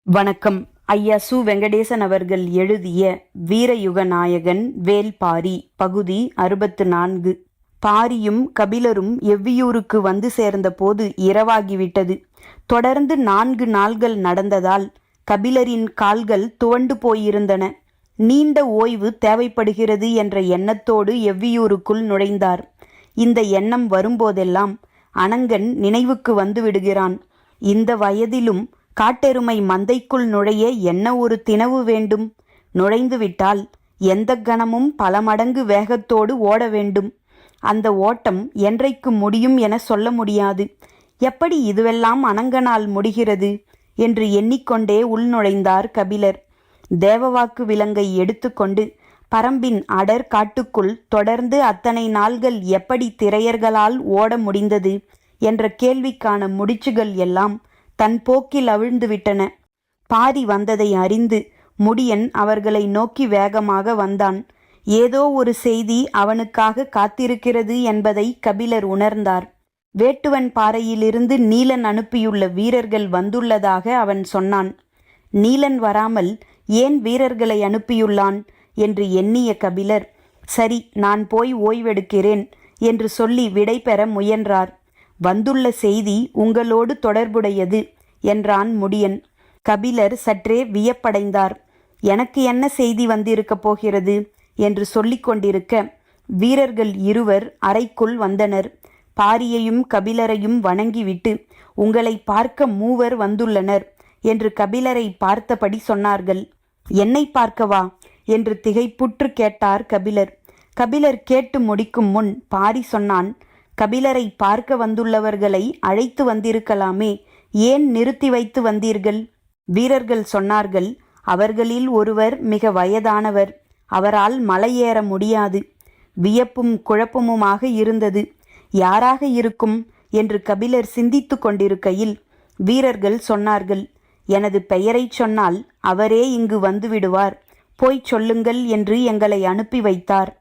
வணக்கம். ஐயா சு. வெங்கடேசன் அவர்கள் எழுதிய வீரயுக நாயகன் வேல்பாரி பகுதி 64. பாரியும் கபிலரும் எவ்வியூருக்கு வந்து சேர்ந்தபோது இரவாகிவிட்டது. தொடர்ந்து 4 நாள்கள் நடந்ததால் கபிலரின் கால்கள் துவண்டு போயிருந்தன. நீண்ட ஓய்வு தேவைப்படுகிறது என்ற எண்ணத்தோடு எவ்வியூருக்குள் நுழைந்தார். இந்த எண்ணம் வரும்போதெல்லாம் அனங்கன் நினைவுக்கு வந்து விடுகிறான். இந்த வயதிலும் காட்டெருமை மந்தைக்குள் நுழைய என்ன ஒரு தினவு வேண்டும்? நுழைந்துவிட்டால் எந்த கணமும் பல மடங்கு வேகத்தோடு ஓட வேண்டும். அந்த ஓட்டம் என்றைக்கு முடியும் என சொல்ல முடியாது. எப்படி இதுவெல்லாம் அனங்கனால் முடிகிறது என்று எண்ணிக்கொண்டே உள்நுழைந்தார் கபிலர். தேவவாக்கு விலங்கை எடுத்துக்கொண்டு பரம்பின் அடர் காட்டுக்குள் தொடர்ந்து அத்தனை நாள்கள் எப்படி திரையர்களால் ஓட முடிந்தது என்ற கேள்விக்கான முடிச்சுகள் எல்லாம் தன் போக்கில் அவிழ்ந்துவிட்டன. பாரி வந்ததை அறிந்து முடியன் அவர்களை நோக்கி வேகமாக வந்தான். ஏதோ ஒரு செய்தி அவனுக்காக காத்திருக்கிறது என்பதை கபிலர் உணர்ந்தார். வேட்டுவன் பாறையிலிருந்து நீலன் அனுப்பியுள்ள வீரர்கள் வந்துள்ளதாக அவன் சொன்னான். நீலன் வராமல் ஏன் வீரர்களை அனுப்பியுள்ளான் என்று எண்ணிய கபிலர், சரி, நான் போய் ஓய்வெடுக்கிறேன் என்று சொல்லி விடை பெற முயன்றார். வந்துள்ள செய்தி உங்களோடு தொடர்புடையது என்றான் முடியன். கபிலர் சற்றே வியப்படைந்தார். எனக்கு என்ன செய்தி வந்திருக்கப் போகிறது என்று சொல்லிக் கொண்டிருக்க வீரர்கள் இருவர் அறைக்குள் வந்தனர். பாரியையும் கபிலரையும் வணங்கிவிட்டு, உங்களை பார்க்க மூவர் வந்துள்ளனர் என்று கபிலரை பார்த்தபடி சொன்னார்கள். என்னை பார்க்கவா என்று திகைப்புற்று கேட்டார் கபிலர். கபிலர் கேட்டு முடிக்கும் முன் பாரி சொன்னான், கபிலரை பார்க்க வந்துள்ளவர்களை அழைத்து வந்திருக்கலாமே, ஏன் நிறுத்தி வைத்து வந்தீர்கள்? வீரர்கள் சொன்னார்கள், அவர்களில் ஒருவர் மிக வயதானவர், அவரால் மலையேற முடியாது. வியப்பும் குழப்பமுமாக இருந்தது. யாராக இருக்கும் என்று கபிலர் சிந்தித்து கொண்டிருக்கையில் வீரர்கள் சொன்னார்கள், எனது பெயரை சொன்னால் அவரே இங்கு வந்துவிடுவார், போய்ச் சொல்லுங்கள் என்று எங்களை அனுப்பி வைத்தார்.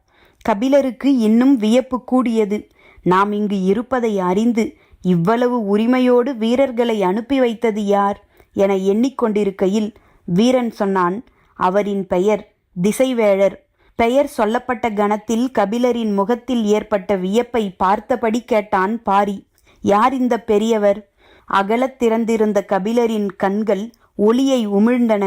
கபிலருக்கு இன்னும் வியப்பு கூடியது. நாம் இங்கு இருப்பதை அறிந்து இவ்வளவு உரிமையோடு வீரர்களை அனுப்பி வைத்தது யார் என எண்ணிக்கொண்டிருக்கையில் வீரன் சொன்னான், அவரின் பெயர் திசைவேழர். பெயர் சொல்லப்பட்ட கணத்தில் கபிலரின் முகத்தில் ஏற்பட்ட வியப்பை பார்த்தபடி கேட்டான் பாரி, யார் இந்த பெரியவர்? அகலத் திறந்திருந்த கபிலரின் கண்கள் ஒளியை உமிழ்ந்தன.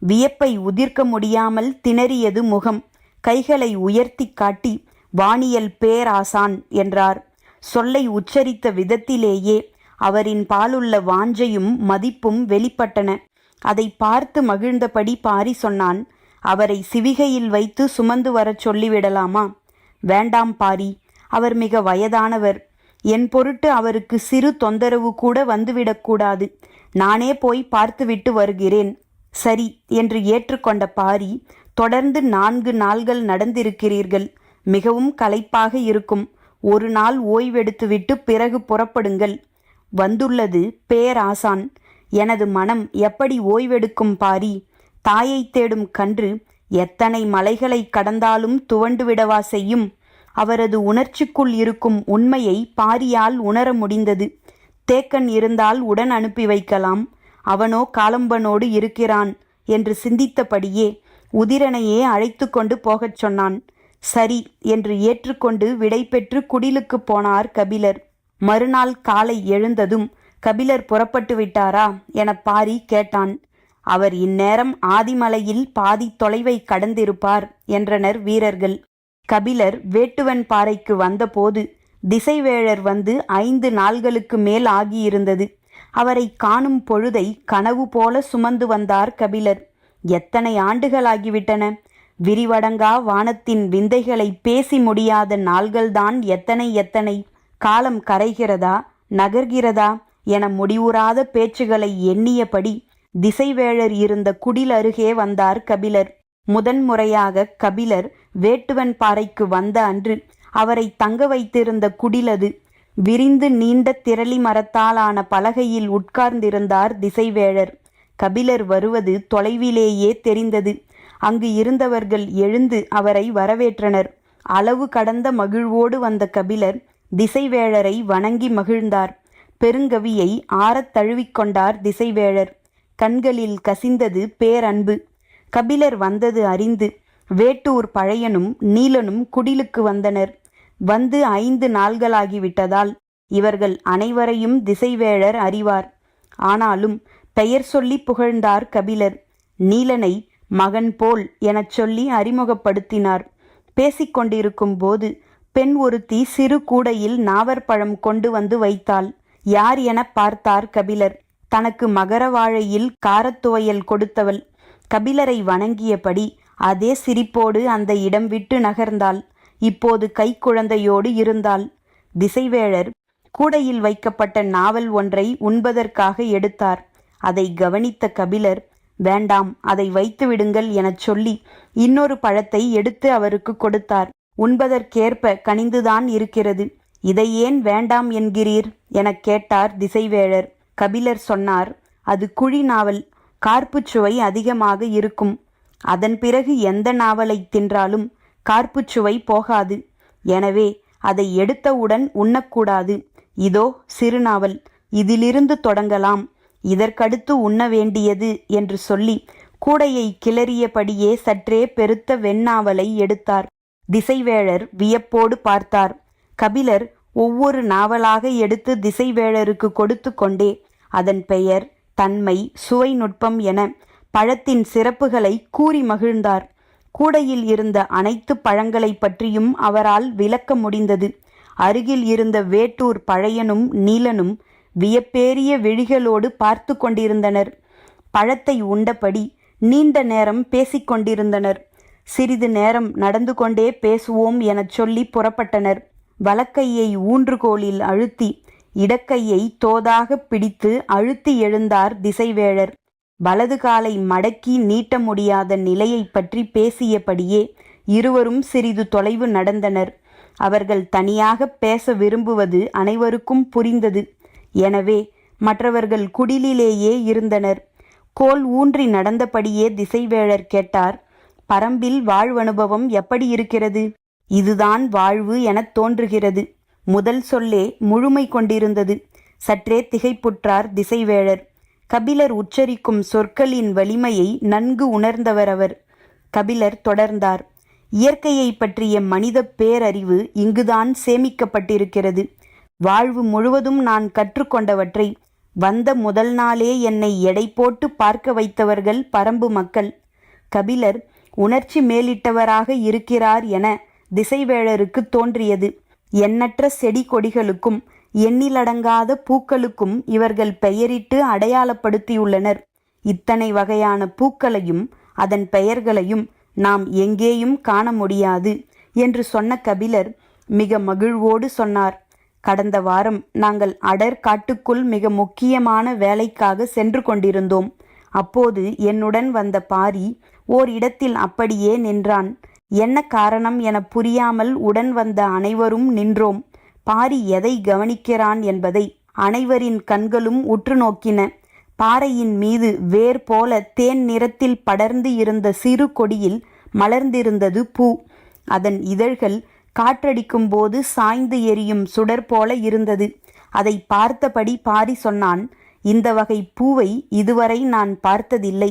வியப்பை உதிர்க்க முடியாமல் திணறியது முகம். கைகளை உயர்த்தி காட்டி, வானியல் பேராசான் என்றார். சொல்லை உச்சரித்த விதத்திலேயே அவரின் பாலுள்ள வாஞ்சையும் மதிப்பும் வெளிப்பட்டன. அதை பார்த்து மகிழ்ந்தபடி பாரி சொன்னான், அவரை சிவிகையில் வைத்து சுமந்து வரச் சொல்லிவிடலாமா? வேண்டாம் பாரி, அவர் மிக வயதானவர். என் பொருட்டு அவருக்கு சிறு தொந்தரவு கூட வந்துவிடக்கூடாது. நானே போய் பார்த்துவிட்டு வருகிறேன். சரி என்று ஏற்றுக்கொண்ட பாரி, தொடர்ந்து 4 நாள்கள் நடந்திருக்கிறீர்கள். மிகவும் களைப்பாக இருக்கும். ஒரு நாள் ஓய்வெடுத்துவிட்டு பிறகு புறப்படுங்கள். வந்துள்ளது பேராசான். எனது மனம் எப்படி ஓய்வெடுக்கும் பாரி? தாயை தேடும் கன்று எத்தனை மலைகளை கடந்தாலும் துவண்டுவிடவா செய்யும்? அவரது உணர்ச்சிக்குள் இருக்கும் உண்மையை பாரியால் உணர முடிந்தது. தேக்கன் இருந்தால் உடன் அனுப்பி வைக்கலாம், அவனோ காலம்பனோடு இருக்கிறான் என்று சிந்தித்தபடியே உதிரனையே அழைத்து கொண்டு போகச் சொன்னான். சரி என்று ஏற்றுக்கொண்டு விடை பெற்று குடிலுக்கு போனார் கபிலர். மறுநாள் காலை எழுந்ததும் கபிலர் புறப்பட்டு விட்டாரா என பாரி கேட்டான். அவர் இந்நேரம் ஆதிமலையில் பாதி தொலைவை கடந்திருப்பார் என்றனர் வீரர்கள். கபிலர் வேட்டுவன் பாறைக்கு வந்தபோது திசைவேழர் வந்து 5 நாள்களுக்கு மேல் ஆகியிருந்தது. அவரை காணும் பொழுதை கனவு போல சுமந்து வந்தார் கபிலர். எத்தனை ஆண்டுகளாகிவிட்டன! விரிவடங்கா வானத்தின் விந்தைகளை பேசி முடியாத நாள்கள்தான் எத்தனை எத்தனை! காலம் கரைகிறதா, நகர்கிறதா என முடிவுறாத பேச்சுகளை எண்ணியபடி திசைவேழர் இருந்த குடில் அருகே வந்தார் கபிலர். முதன்முறையாக கபிலர் வேட்டுவன் பாறைக்கு வந்த அன்று அவரை தங்க வைத்திருந்த குடிலது. விரிந்து நீண்ட திரளி மரத்தாலான பலகையில் உட்கார்ந்திருந்தார் திசைவேழர். கபிலர் வருவது தொலைவிலேயே தெரிந்தது. அங்கு இருந்தவர்கள் எழுந்து அவரை வரவேற்றனர். அளவு கடந்த மகிழ்வோடு வந்த கபிலர் திசைவேழரை வணங்கி மகிழ்ந்தார். பெருங்கவியை ஆறத் தழுவிக்கொண்டார் திசைவேழர். கண்களில் கசிந்தது பேரன்பு. கபிலர் வந்தது அறிந்து வேட்டூர் பழையனும் நீலனும் குடிலுக்கு வந்தனர். வந்து 5 நாள்களாகிவிட்டதால் இவர்கள் அனைவரையும் திசைவேழர் அறிவார். ஆனாலும் பெயர் சொல்லி புகழ்ந்தார் கபிலர். நீலனை மகன் போல் எனச் சொல்லி அறிமுகப்படுத்தினார். பேசிக்கொண்டிருக்கும் போது பெண் ஒருத்தி சிறு கூடையில் நாவற்பழம் கொண்டு வந்து வைத்தாள். யார் என பார்த்தார் கபிலர். தனக்கு மகரவாழையில் காரத்துவையல் கொடுத்தவள். கபிலரை வணங்கியபடி அதே சிரிப்போடு அந்த இடம் விட்டு நகர்ந்தாள். இப்போது கைக்குழந்தையோடு இருந்தாள். திசைவேழர் கூடையில் வைக்கப்பட்ட நாவல் ஒன்றை உண்பதற்காக எடுத்தார். அதை கவனித்த கபிலர், வேண்டாம், அதை வைத்து விடுங்கள் எனச் சொல்லி இன்னொரு பழத்தை எடுத்து அவருக்கு கொடுத்தார். உண்பதற்கேற்ப கனிந்துதான் இருக்கிறது, இதை ஏன் வேண்டாம் என்கிறீர் எனக் கேட்டார் திசைவேழர். கபிலர் சொன்னார், அது குழி நாவல், கார்ப்புச் சுவை அதிகமாக இருக்கும். அதன் பிறகு எந்த நாவலை தின்றாலும் கார்ப்புச் சுவை போகாது. எனவே அதை எடுத்தவுடன் உண்ணக்கூடாது. இதோ சிறுநாவல், இதிலிருந்து தொடங்கலாம், இதற்கடுத்து உண்ண வேண்டியது என்று சொல்லி கூடையை கிளறியபடியே சற்றே பெருத்த வெண்ணாவலை எடுத்தார். திசைவேழர் வியப்போடு பார்த்தார். கபிலர் ஒவ்வொரு நாவலாக எடுத்து திசைவேழருக்கு கொடுத்து கொண்டே அதன் பெயர், தன்மை, சுவை நுட்பம் என பழத்தின் சிறப்புகளை கூறி மகிழ்ந்தார். கூடையில் இருந்த அனைத்து பழங்களை பற்றியும் அவரால் விளக்க முடிந்தது. அருகில் இருந்த வேட்டூர் பழையனும் நீலனும் வியப்பேறிய விழிகளோடு பார்த்து கொண்டிருந்தனர். பழத்தை உண்டபடி நீண்ட நேரம் பேசிக்கொண்டிருந்தனர். சிறிது நேரம் நடந்து கொண்டே பேசுவோம் எனச் சொல்லி புறப்பட்டனர். வலக்கையை ஊன்றுகோலில் அழுத்தி இடக்கையை தோதாக பிடித்து அழுத்தி எழுந்தார் திசைவேழர். வலது காலை மடக்கி நீட்ட முடியாத நிலையை பற்றி பேசியபடியே இருவரும் சிறிது தொலைவு நடந்தனர். அவர்கள் தனியாக பேச விரும்புவது அனைவருக்கும் புரிந்தது. எனவே மற்றவர்கள் குடிலிலேயே இருந்தனர். கோல் ஊன்றி நடந்தபடியே திசைவேழர் கேட்டார், பரம்பில் வாழ்வனுபவம் எப்படி இருக்கிறது? இதுதான் வாழ்வு எனத் தோன்றுகிறது. முதல் சொல்லே முழுமை கொண்டிருந்தது. சற்றே திகைப்புற்றார் திசைவேழர். கபிலர் உச்சரிக்கும் சொற்களின் வலிமையை நன்கு உணர்ந்தவர் அவர். கபிலர் தொடர்ந்தார், இயற்கையை பற்றிய மனித பேரறிவு இங்குதான் சேமிக்கப்பட்டிருக்கிறது. வாழ்வு முழுவதும் நான் கற்றுக்கொண்டவற்றை வந்த முதல் நாளே என்னை எடை போட்டு பார்க்க வைத்தவர்கள் பரம்பு மக்கள். கபிலர் உணர்ச்சி மேலிட்டவராக இருக்கிறார் என திசைவேழருக்கு தோன்றியது. எண்ணற்ற செடி கொடிகளுக்கும் எண்ணிலடங்காத பூக்களுக்கும் இவர்கள் பெயரிட்டு அடையாளப்படுத்தியுள்ளனர். இத்தனை வகையான பூக்களையும் அதன் பெயர்களையும் நாம் எங்கேயும் காண முடியாது என்று சொன்ன கபிலர் மிக மகிழ்வோடு சொன்னார், கடந்த வாரம் நாங்கள் அடர் காட்டுக்குள் மிக முக்கியமான வேலைக்காக சென்று கொண்டிருந்தோம். அப்போது என்னுடன் வந்த பாரி ஓர் இடத்தில் அப்படியே நின்றான். என்ன காரணம் என புரியாமல் உடன் வந்த அனைவரும் நின்றோம். பாரி எதை கவனிக்கிறான் என்பதை அனைவரின் கண்களும் உற்று நோக்கின. பாறையின் மீது வேர் போல தேன் நிறத்தில் படர்ந்து இருந்த சிறு கொடியில் மலர்ந்திருந்தது பூ. அதன் இதழ்கள் காற்றடிக்கும் போது சாய்ந்து எரியும் சுடர் போல இருந்தது. அதை பார்த்தபடி பாரி சொன்னான், இந்த வகை பூவை இதுவரை நான் பார்த்ததில்லை.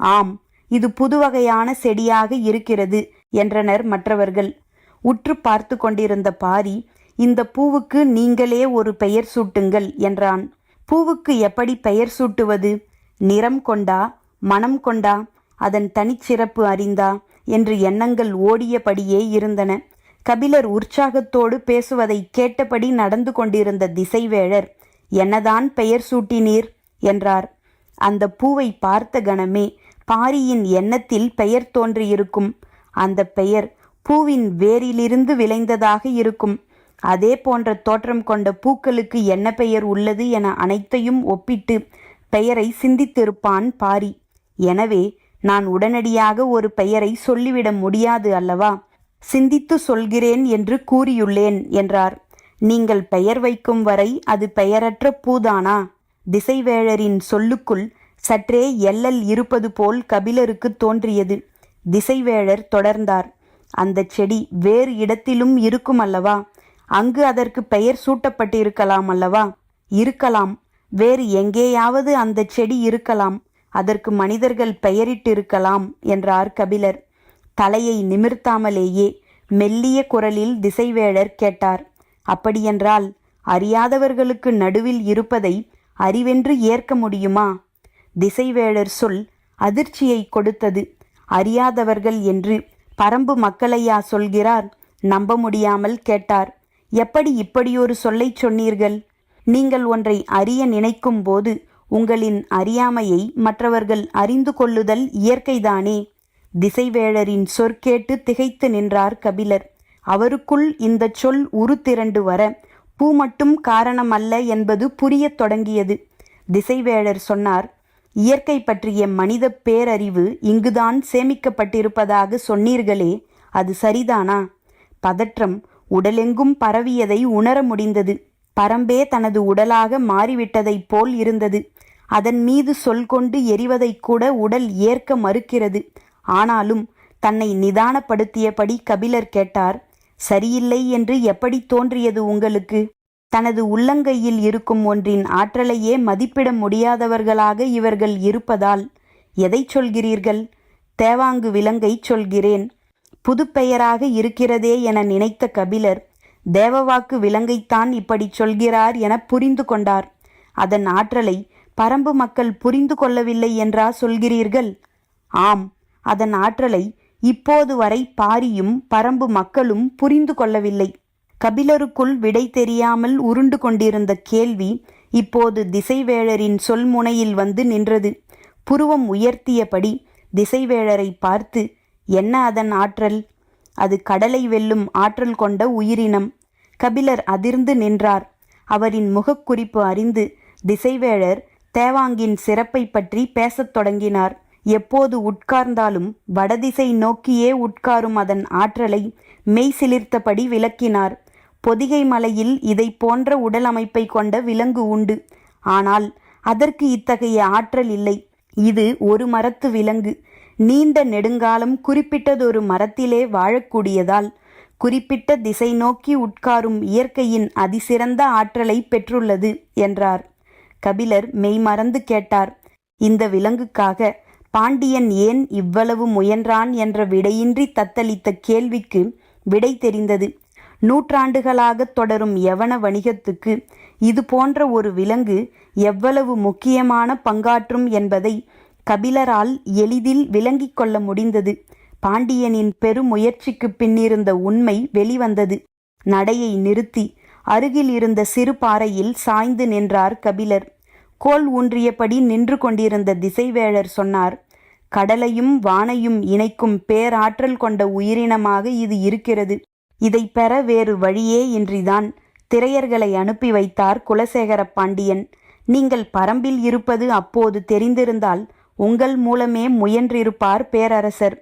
ஆம், இது புதுவகையான செடியாக இருக்கிறது என்றனர் மற்றவர்கள். உற்று பார்த்து கொண்டிருந்த பாரி, இந்த பூவுக்கு நீங்களே ஒரு பெயர் சூட்டுங்கள் என்றான். பூவுக்கு எப்படி பெயர் சூட்டுவது? நிறம் கொண்டா, மனம் கொண்டா, அதன் தனிச்சிறப்பு அறிந்தா என்று எண்ணங்கள் ஓடியபடியே இருந்தன. கபிலர் உற்சாகத்தோடு பேசுவதை கேட்டபடி நடந்து கொண்டிருந்த திசைவேழர், என்னதான் பெயர் சூட்டினீர் என்றார். அந்த பூவை பார்த்த கணமே பாரியின் எண்ணத்தில் பெயர் தோன்றியிருக்கும். அந்த பெயர் பூவின் வேரிலிருந்து விளைந்ததாக இருக்கும். அதே போன்ற தோற்றம் கொண்ட பூக்களுக்கு என்ன பெயர் உள்ளது என அனைத்தையும் ஒப்பிட்டு பெயரை சிந்தித்திருப்பான் பாரி. எனவே நான் உடனடியாக ஒரு பெயரை சொல்லிவிட முடியாது அல்லவா? சிந்தித்து சொல்கிறேன் என்று கூறியுள்ளேன் என்றார். நீங்கள் பெயர் வைக்கும் வரை அது பெயரற்ற பூதானா? திசைவேழரின் சொல்லுக்குள் சற்றே எல்லல் இருப்பது போல் கபிலருக்கு தோன்றியது. திசைவேழர் தொடர்ந்தார், அந்த செடி வேறு இடத்திலும் இருக்கும் அல்லவா? அங்கு அதற்கு பெயர் சூட்டப்பட்டிருக்கலாம் அல்லவா? இருக்கலாம், வேறு எங்கேயாவது அந்த செடி இருக்கலாம். அதற்கு மனிதர்கள் பெயரிட்டிருக்கலாம் என்றார் கபிலர். தலையை நிமிர்த்தாமலேயே மெல்லிய குரலில் திசைவேழர் கேட்டார். அப்படியென்றால் அறியாதவர்களுக்கு நடுவில் இருப்பதை அறிவென்று ஏற்க முடியுமா? திசைவேழர் சொல் அதிர்ச்சியை கொடுத்தது. அறியாதவர்கள் என்று பரம்பு மக்களையா சொல்கிறார்? நம்ப முடியாமல் கேட்டார். எப்படி இப்படியொரு சொல்லைச் சொன்னீர்கள்? நீங்கள் ஒன்றை அறிய நினைக்கும் போது உங்களின் அறியாமையை மற்றவர்கள் அறிந்து கொள்ளுதல் இயற்கைதானே. திசைவேழரின் சொற்கேட்டு திகைத்து நின்றார் கபிலர். அவருக்குள் இந்த சொல் உருத்திரண்டு வர பூ மட்டும் காரணமல்ல என்பது புரியத் தொடங்கியது. திசைவேழர் சொன்னார், இயற்கை பற்றிய மனித பேரறிவு இங்குதான் சேமிக்கப்பட்டிருப்பதாக சொன்னீர்களே, அது சரிதானா? பதற்றம் உடலெங்கும் பரவியதை உணர முடிந்தது. பரம்பே தனது உடலாக மாறிவிட்டதைப் போல் இருந்தது. அதன் மீது சொல் கொண்டு எரிவதைக் கூட உடல் ஏற்க மறுக்கிறது. ஆனாலும் தன்னை நிதானப்படுத்தியபடி கபிலர் கேட்டார், சரியில்லை என்று எப்படி தோன்றியது உங்களுக்கு? தனது உள்ளங்கையில் இருக்கும் ஒன்றின் ஆற்றலையே மதிப்பிட முடியாதவர்களாக இவர்கள் இருப்பதால். எதை சொல்கிறீர்கள்? தேவாங்கு விலங்கை சொல்கிறேன். புதுப்பெயராக இருக்கிறதே என நினைத்த கபிலர் தேவவாக்கு விலங்கைத்தான் இப்படி சொல்கிறார் என புரிந்து கொண்டார். அதன் ஆற்றலை பரம்பு மக்கள் புரிந்து கொள்ளவில்லை என்றா சொல்கிறீர்கள்? ஆம், அதன் ஆற்றலை இப்போது வரை பாரியும் பரம்பு மக்களும் புரிந்து கொள்ளவில்லை. கபிலருக்குள் விடை தெரியாமல் உருண்டு கொண்டிருந்த கேள்வி இப்போது திசைவேழரின் சொல்முனையில் வந்து நின்றது. புருவம் உயர்த்தியபடி திசைவேழரை பார்த்து, என்ன அதன் ஆற்றல்? அது கடலை வெல்லும் ஆற்றல் கொண்ட உயிரினம். கபிலர் அதிர்ந்து நின்றார். அவரின் முகக்குறிப்பு அறிந்து திசைவேழர் தேவாங்கின் சிறப்பை பற்றி பேசத் தொடங்கினார். எப்போது உட்கார்ந்தாலும் வடதிசை நோக்கியே உட்காரும் அதன் ஆற்றலை மெய் சிலிர்த்தபடி விளக்கினார். பொதிகை மலையில் இதை போன்ற உடல் அமைப்பை கொண்ட விலங்கு உண்டு. ஆனால் அதற்கு இத்தகைய ஆற்றல் இல்லை. இது ஒரு மரத்து விலங்கு. நீண்ட நெடுங்காலம் குறிப்பிட்டதொரு மரத்திலே வாழக்கூடியதால் குறிப்பிட்ட திசை நோக்கி உட்காரும் இயற்கையின் அதிசிறந்த ஆற்றலை பெற்றுள்ளது என்றார். கபிலர் மெய்மறந்து கேட்டார். இந்த விலங்குக்காக பாண்டியன் ஏன் இவ்வளவு முயன்றான் என்ற விடையின்றி தத்தளித்த கேள்விக்கு விடை தெரிந்தது. நூற்றாண்டுகளாக தொடரும் யவன வணிகத்துக்கு இது போன்ற ஒரு விலங்கு எவ்வளவு முக்கியமான பங்காற்றும் என்பதை கபிலரால் எளிதில் விளங்கிக் கொள்ள முடிந்தது. பாண்டியனின் பெருமுயற்சிக்கு பின்னிருந்த உண்மை வெளிவந்தது. நடையை நிறுத்தி அருகில் இருந்த சிறு பாறையில் சாய்ந்து நின்றார் கபிலர். கோல் ஊன்றியபடி நின்று கொண்டிருந்த திசைவேழர் சொன்னார், கடலையும் வானையும் இணைக்கும் பேராற்றல் கொண்ட உயிரினமாக இது இருக்கிறது. இதை பெற வேறு வழியே இன்றிதான் திரையர்களை அனுப்பி வைத்தார் குலசேகர பாண்டியன். நீங்கள் பரம்பில் இருப்பது அப்போது தெரிந்திருந்தால் உங்கள் மூலமே முயன்றிருப்பார் பேரரசர்.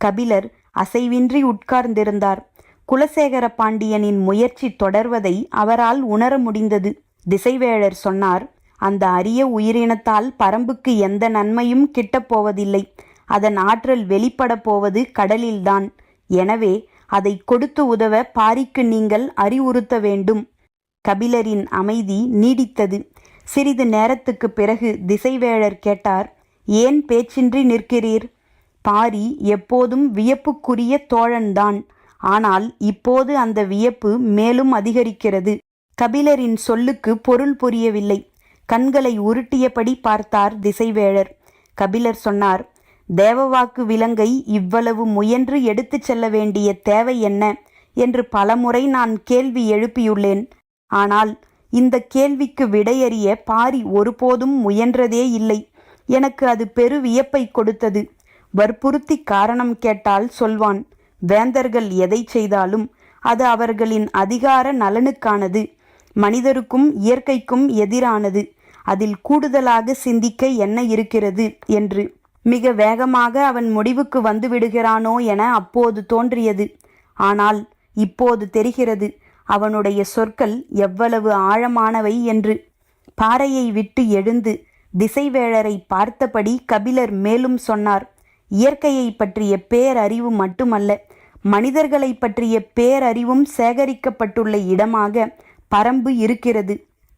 கபிலர் அசைவின்றி உட்கார்ந்திருந்தார். குலசேகர பாண்டியனின் முயற்சி தொடர்வதை அவரால் உணர முடிந்தது. திசைவேழர் சொன்னார், அந்த அரிய உயிரினத்தால் பரம்புக்கு எந்த நன்மையும் கிட்டப்போவதில்லை. அதன் ஆற்றல் வெளிப்பட போவது கடலில்தான். எனவே அதை கொடுத்து உதவ பாரிக்கு நீங்கள் அறிவுறுத்த வேண்டும். கபிலரின் அமைதி நீடித்தது. சிறிது நேரத்துக்கு பிறகு திசைவேழர் கேட்டார், ஏன் பேச்சின்றி நிற்கிறீர்? பாரி எப்போதும் வியப்புக்குரிய தோழன்தான். ஆனால் இப்போது அந்த வியப்பு மேலும் அதிகரிக்கிறது. கபிலரின் சொல்லுக்கு பொருள் புரியவில்லை. கண்களை உருட்டியபடி பார்த்தார் திசைவேழர். கபிலர் சொன்னார், தேவவாக்கு விலங்கை இவ்வளவு முயன்று எடுத்துச் செல்ல வேண்டிய தேவை என்ன என்று பலமுறை நான் கேள்வி எழுப்பியுள்ளேன். ஆனால் இந்த கேள்விக்கு விடையறிய பாரி ஒருபோதும் முயன்றதே இல்லை. எனக்கு அது பெரு வியப்பை கொடுத்தது. வற்புறுத்தி காரணம் கேட்டால் சொல்வான். வேந்தர்கள் எதை செய்தாலும் அது அவர்களின் அதிகார நலனுக்கானது. மனிதருக்கும் இயற்கைக்கும் எதிரானது. அதில் கூடுதலாக சிந்திக்க என்ன இருக்கிறது என்று மிக வேகமாக அவன் முடிவுக்கு வந்து விடுகிறானோ என அப்போது தோன்றியது. ஆனால் இப்போது தெரிகிறது அவனுடைய சொற்கள் எவ்வளவு ஆழமானவை என்று. பாறையை விட்டு எழுந்து திசைவேழரை பார்த்தபடி கபிலர் மேலும் சொன்னார், இயற்கையை பற்றிய பேரறிவு மட்டுமல்ல, மனிதர்களை பற்றிய பேரறிவும் சேகரிக்கப்பட்டுள்ள இடமாக பரம்பு இருக்கிறது.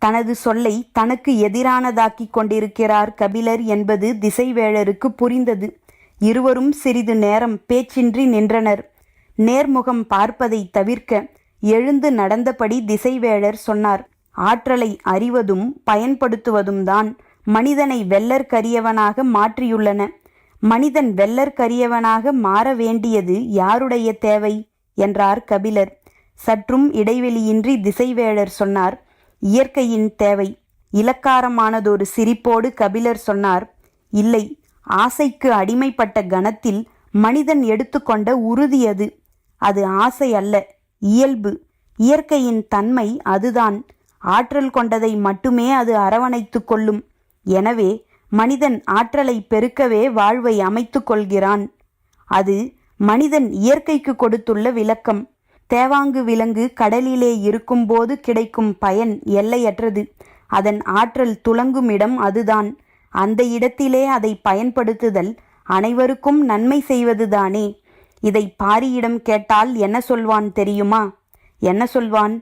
தனது சொல்லை தனக்கு எதிரானதாக்கிக் கொண்டிருக்கிறார் கபிலர் என்பது திசைவேழருக்கு புரிந்தது. இருவரும் சிறிது நேரம் பேச்சின்றி நின்றனர். நேர்முகம் பார்ப்பதை தவிர்க்க எழுந்து நடந்தபடி திசைவேழர் சொன்னார். ஆற்றலை அறிவதும் பயன்படுத்துவதும் தான் மனிதனை வெள்ளற்கரியவனாக மாற்றியுள்ளன. மனிதன் வெள்ளற்கரியவனாக மாற வேண்டியது யாருடைய தேவை என்றார் கபிலர். சற்றும் இடைவெளியின்றி திசைவேழர் சொன்னார், இயற்கையின் தேவை. இலக்காரமானதொரு சிரிப்போடு கபிலர் சொன்னார், இல்லை, ஆசைக்கு அடிமைப்பட்ட கணத்தில் மனிதன் எடுத்துக்கொண்ட உறுதி அது. அது ஆசை அல்ல, இயல்பு. இயற்கையின் தன்மை அதுதான். ஆற்றல் கொண்டதை மட்டுமே அது அரவணைத்து கொள்ளும். எனவே மனிதன் ஆற்றலை பெருக்கவே வாழ்வை அமைத்து கொள்கிறான். அது மனிதன் இயற்கைக்கு கொடுத்துள்ள விளக்கம். தேவாங்கு விலங்கு கடலிலே இருக்கும்போது கிடைக்கும் பயன் எல்லையற்றது. அதன் ஆற்றல் துலங்கும் இடம் அதுதான். அந்த இடத்திலே அதை பயன்படுத்துதல் அனைவருக்கும் நன்மை செய்வதுதானே. இதை பாரியிடம் கேட்டால் என்ன சொல்வான் தெரியுமா? என்ன சொல்வான்?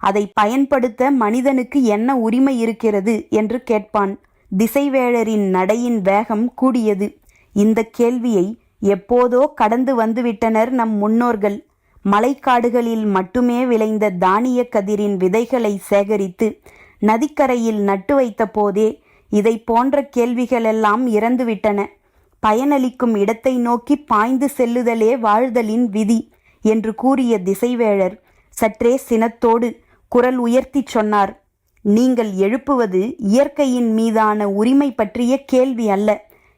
அதை பயன்படுத்த மனிதனுக்கு என்ன உரிமை இருக்கிறது என்று கேட்பான். திசைவேழரின் நடையின் வேகம் கூடியது. இந்த கேள்வியை எப்போதோ கடந்து வந்துவிட்டனர் நம் முன்னோர்கள். மலைக்காடுகளில் மட்டுமே விளைந்த தானிய கதிரின் விதைகளை சேகரித்து நதிக்கரையில் நட்டு வைத்த போதே இதை போன்ற கேள்விகளெல்லாம் இறந்துவிட்டன. பயனளிக்கும் இடத்தை நோக்கி பாய்ந்து செல்லுதலே வாழ்தலின் விதி என்று கூறிய திசைவேழர் சற்றே சினத்தோடு குரல் உயர்த்தி சொன்னார், நீங்கள் எழுப்புவது இயற்கையின் மீதான உரிமை பற்றிய கேள்வி அல்ல.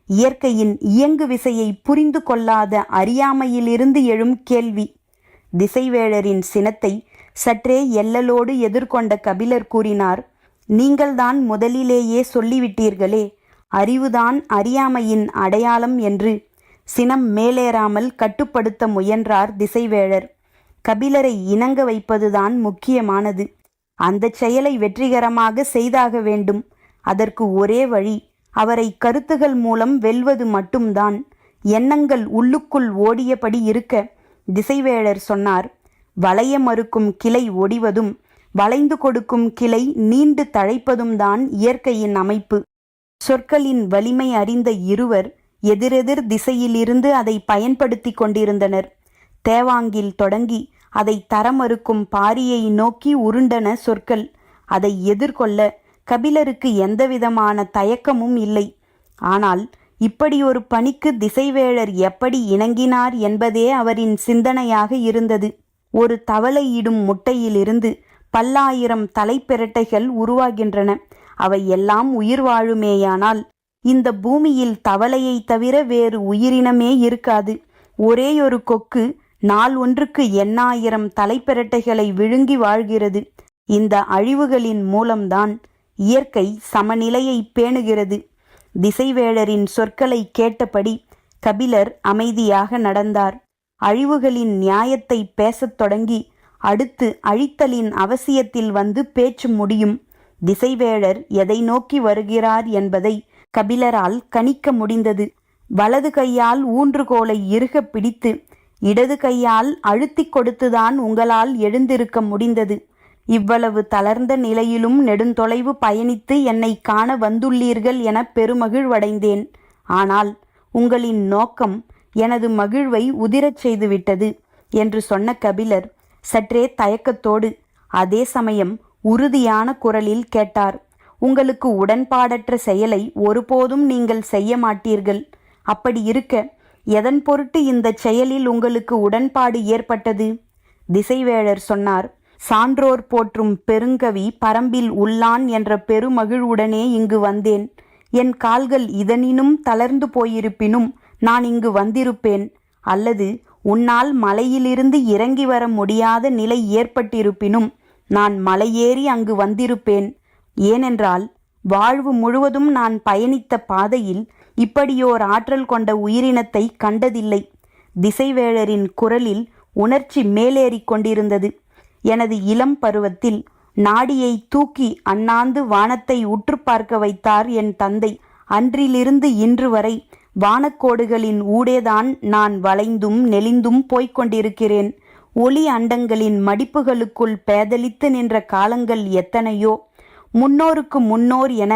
இயற்கையின் இயங்கு விசையை புரிந்து கொள்ளாத அறியாமையிலிருந்து எழும் கேள்வி. திசைவேழரின் சினத்தை சற்றே எல்லலோடு எதிர்கொண்ட கபிலர் கூறினார், நீங்கள்தான் முதலிலேயே சொல்லிவிட்டீர்களே, அறிவுதான் அறியாமையின் அடையாளம் என்று. சினம் மேலேறாமல் கட்டுப்படுத்த முயன்றார் திசைவேழர். கபிலரை இணங்க வைப்பதுதான் முக்கியமானது. அந்த செயலை வெற்றிகரமாக செய்தாக வேண்டும். அதற்கு ஒரே வழி அவரை கருத்துகள் மூலம் வெல்வது மட்டும்தான். எண்ணங்கள் உள்ளுக்குள் ஓடியபடி இருக்க திசைவேழர் சொன்னார், வளைய மறுக்கும் கிளை ஒடிவதும் வளைந்து கொடுக்கும் கிளை நீண்டு தழைப்பதும் தான் இயற்கையின் அமைப்பு. சொற்களின் வலிமை அறிந்த இருவர் எதிரெதிர் திசையிலிருந்து அதை பயன்படுத்தி கொண்டிருந்தனர். தேவாங்கில் தொடங்கி அதை தரமறுக்கும் பாரியை நோக்கி உருண்டன சொற்கள். அதை எதிர்கொள்ள கபிலருக்கு எந்தவிதமான தயக்கமும் இல்லை. ஆனால் இப்படியொரு பணிக்கு திசைவேழர் எப்படி இணங்கினார் என்பதே அவரின் சிந்தனையாக இருந்தது. ஒரு தவளையிடும் முட்டையிலிருந்து பல்லாயிரம் தலைப்பிரட்டைகள் உருவாகின்றன. அவை எல்லாம் உயிர் வாழுமேயானால் இந்த பூமியில் தவளையை தவிர வேறு உயிரினமே இருக்காது. ஒரேயொரு கொக்கு நாள் ஒன்றுக்கு எண்ணாயிரம் தலைப்பிரட்டைகளை விழுங்கி வாழ்கிறது. இந்த அழிவுகளின் மூலம்தான் இயற்கை சமநிலையை பேணுகிறது. திசைவேழரின் சொற்களை கேட்டபடி கபிலர் அமைதியாக நடந்தார். அழிவுகளின் நியாயத்தை பேசத் தொடங்கி அடுத்து அழித்தலின் அவசியத்தில் வந்து பேச்சு முடியும். திசைவேழர் எதை நோக்கி வருகிறார் என்பதை கபிலரால் கணிக்க முடிந்தது. வலது கையால் ஊன்றுகோலை இறுக பிடித்து இடது கையால் அழுத்தி கொடுத்துதான் உங்களால் எழுந்திருக்க முடிந்தது. இவ்வளவு தளர்ந்த நிலையிலும் நெடுந்தொலைவு பயணித்து என்னை காண வந்துள்ளீர்கள் என பெருமகிழ்வடைந்தேன். ஆனால் உங்களின் நோக்கம் எனது மகிழ்வை உதிரச் செய்துவிட்டது என்று சொன்ன கபிலர் சற்றே தயக்கத்தோடு அதே சமயம் உறுதியான குரலில் கேட்டார், உங்களுக்கு உடன்பாடற்ற செயலை ஒருபோதும் நீங்கள் செய்ய மாட்டீர்கள். அப்படி இருக்க எதன் பொருட்டு இந்த செயலில் உங்களுக்கு உடன்பாடு ஏற்பட்டது? திசைவேழர் சொன்னார், சான்றோர் போற்றும் பெருங்கவி பரம்பில் உள்ளான் என்ற பெருமகிழ்வுடனே இங்கு வந்தேன். என் கால்கள் இதனினும் தளர்ந்து போயிருப்பினும் நான் இங்கு வந்திருப்பேன். அல்லது உன்னால் மலையிலிருந்து இறங்கி வர முடியாத நிலை ஏற்பட்டிருப்பினும் நான் மலையேறி அங்கு வந்திருப்பேன். ஏனென்றால் வாழ்வு முழுவதும் நான் பயணித்த பாதையில் இப்படியோர் ஆற்றல் கொண்ட உயிரினத்தை கண்டதில்லை. திசைவேழரின் குரலில் உணர்ச்சி மேலேறிக் கொண்டிருந்தது. எனது இளம் பருவத்தில் நாடியை தூக்கி அண்ணாந்து வானத்தை உற்று பார்க்க வைத்தார் என் தந்தை. அன்றிலிருந்து இன்று வரை வானக்கோடுகளின் ஊடேதான் நான் வளைந்தும் நெளிந்தும் போய்க் கொண்டிருக்கிறேன். ஒளி அண்டங்களின் மடிப்புகளுக்குள் பேதலித்து நின்ற காலங்கள் எத்தனையோ. முன்னோருக்கு முன்னோர் என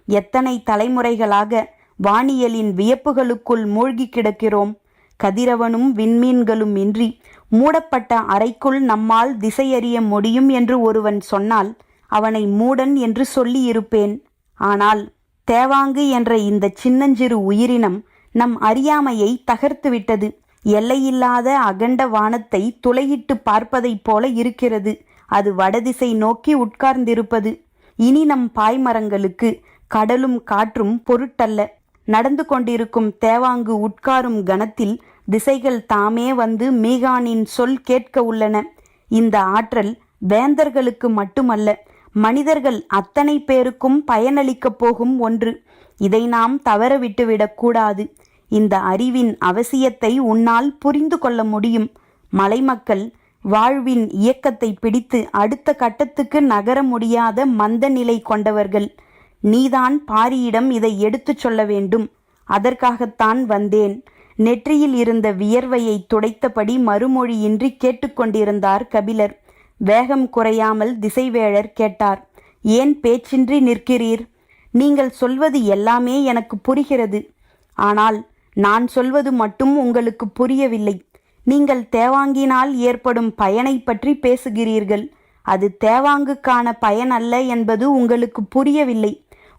எத்தனை தலைமுறைகளாக வானியலின் வியப்புகளுக்குள் மூழ்கி கிடக்கிறோம். கதிரவனும் விண்மீன்களும் இன்றி மூடப்பட்ட அறைக்குள் நம்மால் திசையறிய முடியும் என்று ஒருவன் சொன்னால் அவனை மூடன் என்று சொல்லியிருப்பேன். ஆனால் தேவாங்கு என்ற இந்த சின்னஞ்சிறு உயிரினம் நம் அறியாமையை தகர்த்துவிட்டது. எல்லையில்லாத அகண்ட வானத்தை துளையிட்டு பார்ப்பதைப் போல இருக்கிறது. அது வடதிசை நோக்கி உட்கார்ந்திருப்பது. இனி நம் பாய்மரங்களுக்கு கடலும் காற்றும் பொருட்டல்ல. நடந்து கொண்டிருக்கும் தேவாங்கு உட்காரும் கணத்தில் திசைகள் தாமே வந்து மீகானின் சொல் கேட்க உள்ளன. இந்த ஆற்றல் வேந்தர்களுக்கு மட்டுமல்ல, மனிதர்கள் அத்தனை பேருக்கும் பயனளிக்கப் போகும் ஒன்று. இதை நாம் தவற விட்டுவிடக்கூடாது. இந்த அறிவின் அவசியத்தை உன்னால் புரிந்து கொள்ள முடியும். மலைமக்கள் வாழ்வின் இயக்கத்தை பிடித்து அடுத்த கட்டத்துக்கு நகர முடியாத மந்த நிலை கொண்டவர்கள். நீதான் பாரியிடம் இதை எடுத்துச் சொல்ல வேண்டும். அதற்காகத்தான் வந்தேன். நெற்றியில் இருந்த வியர்வையை துடைத்தபடி மறுமொழியின்றி கேட்டுக்கொண்டிருந்தார் கபிலர். வேகம் குறையாமல் திசைவேழர் கேட்டார். ஏன் பேச்சின்றி நிற்கிறீர்? நீங்கள் சொல்வது எல்லாமே எனக்கு புரிகிறது. ஆனால் நான் சொல்வது மட்டும் உங்களுக்கு புரியவில்லை. நீங்கள் தேவாங்கினால் ஏற்படும் பயனை பற்றி பேசுகிறீர்கள். அது தேவாங்குக்கான பயன் அல்ல என்பது உங்களுக்கு புரியவில்லை.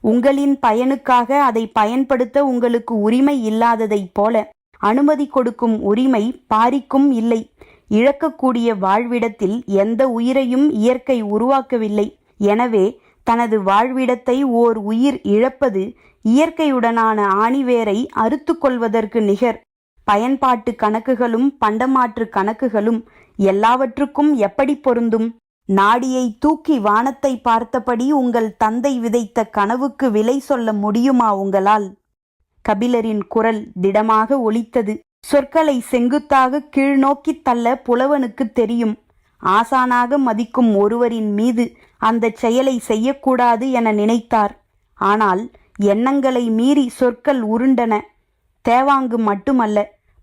உங்களின் பயனுக்காக அதை பயன்படுத்த உங்களுக்கு உரிமை இல்லாததைப் போல அனுமதி கொடுக்கும் உரிமை பாரிக்கும் இல்லை. இழக்கக்கூடிய வாழ்விடத்தில் எந்த உயிரையும் இயற்கை உருவாக்கவில்லை. எனவே தனது வாழ்விடத்தை ஓர் உயிர் இழப்பது இயற்கையுடனான ஆணிவேரை அறுத்து கொள்வதற்கு நிகர். பயன்பாட்டு கணக்குகளும் பண்டமாற்று கணக்குகளும் எல்லாவற்றுக்கும் எப்படி பொருந்தும்? நாடியை தூக்கி வானத்தை பார்த்தபடி உங்கள் தந்தை விதைத்த கனவுக்கு விலை சொல்ல முடியுமா உங்களால்? கபிலரின் குரல் திடமாக ஒலித்தது. சொற்களை செங்குத்தாக கீழ்நோக்கி தள்ள புலவனுக்கு தெரியும். ஆசானாக மதிக்கும் ஒருவரின் மீது அந்த செயலை செய்யக்கூடாது என நினைத்தார். ஆனால் எண்ணங்களை மீறி சொற்கள் உருண்டன. தேவாங்கு மட்டுமல்ல,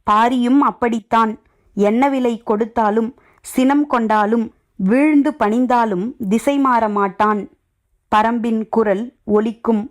பாரியும் அப்படித்தான். என்ன விலை கொடுத்தாலும், சினம் கொண்டாலும், வீழ்ந்து பணிந்தாலும் திசை மாற மாட்டான். பரம்பின் குரல் ஒலிக்கும்.